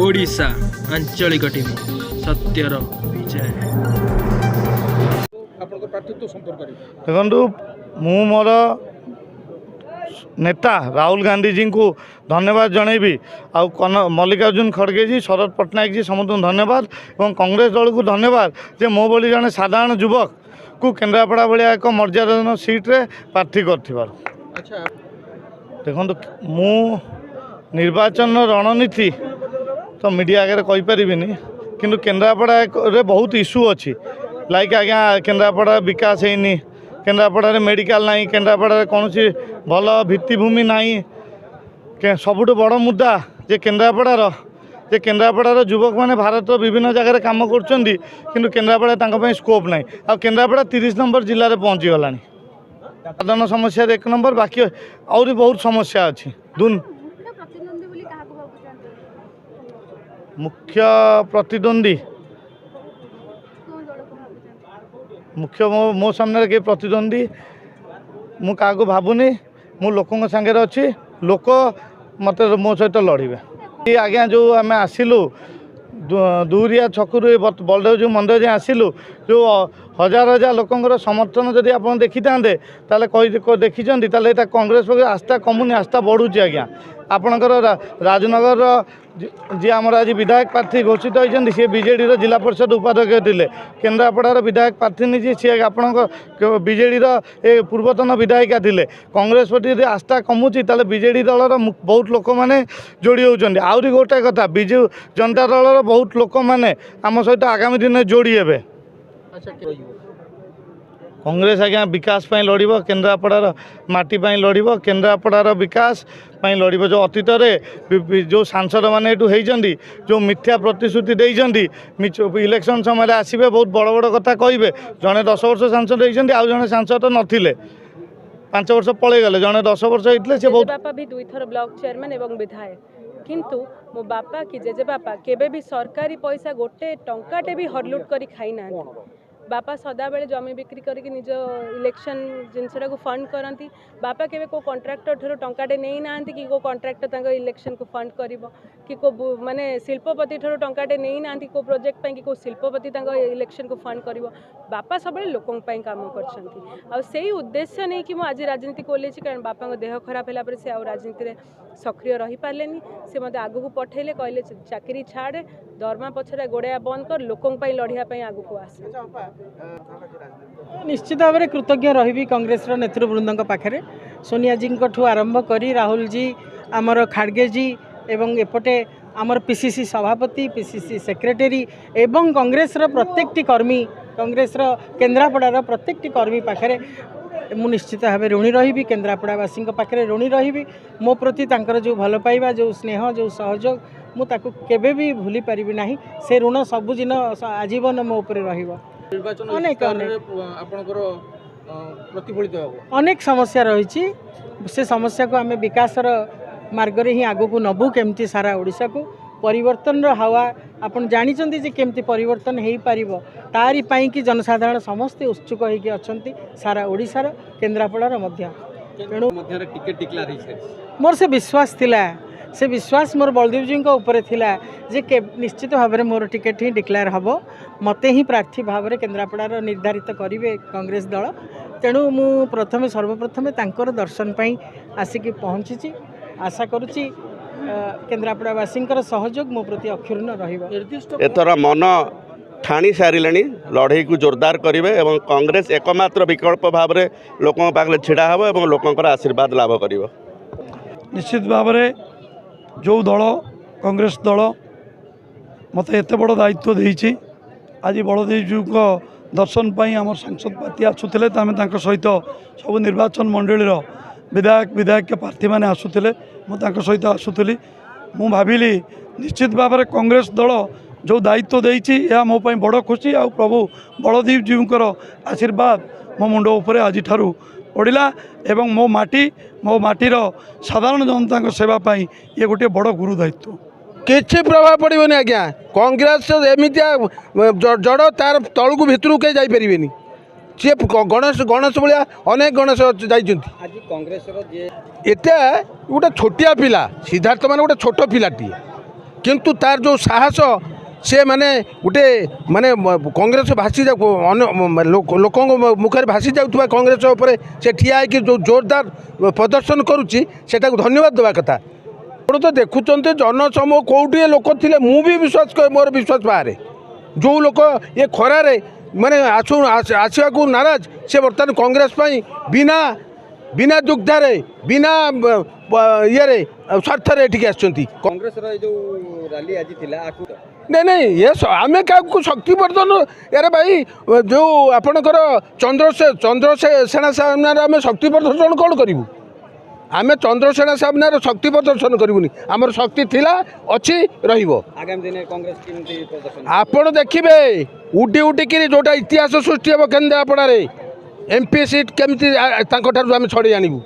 ओडिशा आंचलिक टीम सत्यर विजय। देखु मु मोर नेता राहुल गांधी जी को धन्यवाद जनइबी मल्लिकार्जुन खड़गे जी शरद पट्टनायक जी समस्त धन्यवाद और कांग्रेस दल को धन्यवाद जे मो बोली जड़े साधारण युवक को केन्द्रापड़ा भाया एक मर्यादाजन सीट्रे प्रार्थी कर। देखो मु निर्वाचन रणनीति तो मीडिया आगे कहीपरि किंतु केन्द्रापड़ा रे बहुत इश्यू अच्छी लाइक आज्ञा केन्द्रापड़ा विकास होनी केन्द्रापड़ा मेडिकल नहीं केन्द्रापड़ा कौन सी भल भित्तिभूमि नहीं सबुठ बड़ मुद्दा जे केन्द्रापड़ार युवक मैंने भारत विभिन्न जगह काम कर केन्द्रापड़ा स्कोप ना आ केन्द्रापड़ा 30 नंबर जिले में पहुँची गला साधारण समस्या एक नंबर बाकी और बहुत समस्या अच्छी मुख्य प्रतिद्वंदी मुख्य मो सामने के प्रतिद्वंदी मु क्या भावुनी मु लोकों सांगे अच्छी लोक मत मो सहित लड़े आज्ञा जो आम आसिलु दूरिया छकु बलदेव जो मंदिर जाए आसिलु जो हजार हजार लोकंर समर्थन जदि आप देखी था देखी कांग्रेस पक्ष आस्था कमुनी आस्था बढ़ुची आज्ञा आपणकर राजनगर जी आमर आज विधायक प्रार्थी घोषित होती सी बीजेडी जिला परिषद उपाध्यक्ष थे केन्द्रापड़ार विधायक प्रार्थी जी सी आप बीजेडी पूर्वतन विधायिका थे कांग्रेस प्रति आस्था कमुची बीजेडी दलर बहुत लोक मैंने जोड़ी होती आहरी गोटे कथा विजु जनता दलर बहुत लोक मैंने आम सहित आगामी दिन में जोड़ी हे। कांग्रेस आज्ञा विकास पाई लड़ केन्द्रापड़ार माटी पाई लड़ केन्द्रापड़ार विकास पाई लड़ जो अतीत जो सांसद मैंने होती जो मिथ्या प्रतिश्रुति देती इलेक्शन समय आसवे बहुत बड़ बड़ कथा कहे जड़े 10 वर्ष सांसद होती आउ जड़े सांसद नथिले 5 वर्ष पलि गले जड़े 10 वर्ष होते से बहुत बापा भी 2 थर ब्लॉक चेयरमैन एवं विधायक किंतु मो बापा कि जेजे बापा केबे भी सरकारी पैसा गोटे टंकाटे भी हरलुट करी खाई ना बापा सदा बेले जमी बिक्री करके निज इलेक्शन जिनसटा को फंड करती बापा केवे को कॉन्ट्रैक्टर ठर टंकाटे नहीं ना कि को कॉन्ट्रैक्टर तांको इलेक्शन को फंड करिवो कि को माने शिल्पपति ठर टंकाटे नहीं ना को प्रोजेक्ट पई कि को शिल्पपति तांको इलेक्शन को फंड करिवो बापा सब लोकों पई काम करछंती आ सेही उद्देश्य नहीं कि मो आज राजनीति को लेछि कारण बापा को देह खराब होला पर से आ राजनीति रे सक्रिय रही पारलेनी से मते आगु को पठेले कहले चाकरी छाड़े दरमा पछरे गोड़िया बंद कर लोकों पई लढ़िया पई आगु को आसे। निश्चित भाव में कृतज्ञ रही कांग्रेस नेतृवृंद पाखे सोनिया जी आरंभ कर राहुल जी आमर खाड़गे जी एवं एपटे आमर पीसीसी सभापति पीसीसी सेक्रेटरी एवं कांग्रेस प्रत्येक कर्मी कांग्रेस केन्द्रापड़ार प्रत्येक कर्मी पाखे मु निश्चित भाव ऋणी रही केन्द्रापड़ावासी पाखे ऋणी रही मो प्रति जो भल पाइबा जो स्नेह जो सहयोग मुझे केबे भी भूली पारिबी नाही से ऋण सबुदिन आजीवन मो उपर रहिबो। अनेक समस्या रही से समस्या को आम विकासर मार्ग ही आगु को नबू केमती सारा ओडिशा को परिवर्तन हवा आपन जानिचंती जे केमती परिवर्तन हो पारिबो तारी पाई कि जनसाधारण समस्ते उत्सुक होइके अछंती सारा ओडिशार केन्द्रापड़ार मध्य तेणु मोर से विश्वास थिला से विश्वास मोर बलदेव जी ऊपर थिला जे के निश्चित भाव में मोर टिकेट ही डिक्लेयर हम मते ही प्रार्थी भाव में केन्द्रापड़ार निर्धारित करेंगे कांग्रेस दल तेणु मु प्रथमे सर्वप्रथमे तांकर दर्शन पाई आसिक पहुँची आशा करुच्ची केन्द्रापड़ावासी सहयोग मो प्रति अक्षुण्ण एथर मन ठाणी सारे लड़े को जोरदार करेंगे और कांग्रेस एकमात्र विकल्प भाव में लोकों पाखे छिड़ा हे और लोकंर आशीर्वाद लाभ कर निश्चित भाव में जो दल कांग्रेस दल मत एत बड़ दायित्व देती आज बलदेव जी को दर्शन पाई आम सांसद पार्टी आसुले सहित सब निर्वाचन मंडली विधायक विधायक प्रार्थी मैंने आसुले मुझे सहित आसुली मु भाविली निश्चित भाव में कांग्रेस दल जो दायित्व देती यह मो बड़ खुशी आ प्रभु बलदेव जी आशीर्वाद मो मुंड उपर आज पड़ा एवं मो माटीर साधारण जनता सेवाई ये गोटे बड़ गुरु दायित्व किसी प्रभाव पड़ोनी आज्ञा कांग्रेस एमती जड़ तार तलू भितर कहीं जापर सी गणेश गणेश भाया अनेक गणेश जाइछन्ति एटा गोटे छोटिया पिला सिद्धार्थ मान गोटे छोट पिलाटी किंतु तार जो साहस से माने गोटे माने कांग्रेस भासी लोक मुखे भासी जाऊा कांग्रेस उपर से ठिया है जो जोरदार प्रदर्शन करुच्ची सेटा धन्यवाद देवा कथा आप तो देखुं जनसमूह कौटे लोक थे मुझे विश्वास कर मोर विश्वास बाहर जो लोक ये खरारे माने आसवा को नाराज से बर्तमान कांग्रेस बिना बिना दुग्धारे बिना ये स्वार्थ ये आसुँच कांग्रेस जो रैली आज नहीं ये आम क्या शक्ति प्रदर्शन यार भाई जो आपणकर चंद्रसेना सामने आम शक्ति प्रदर्शन कौन करूँ आम चंद्रसेना सामने शक्ति प्रदर्शन करूनी आमर शक्ति थिला अच्छी आगामी दिन कांग्रेस केमती प्रदर्शन आपण देखिए उडी उडिकी जोटा इतिहास सृष्टि हम केन्द्रापड़ा एमपी सीट केमती आम छड़े आणबू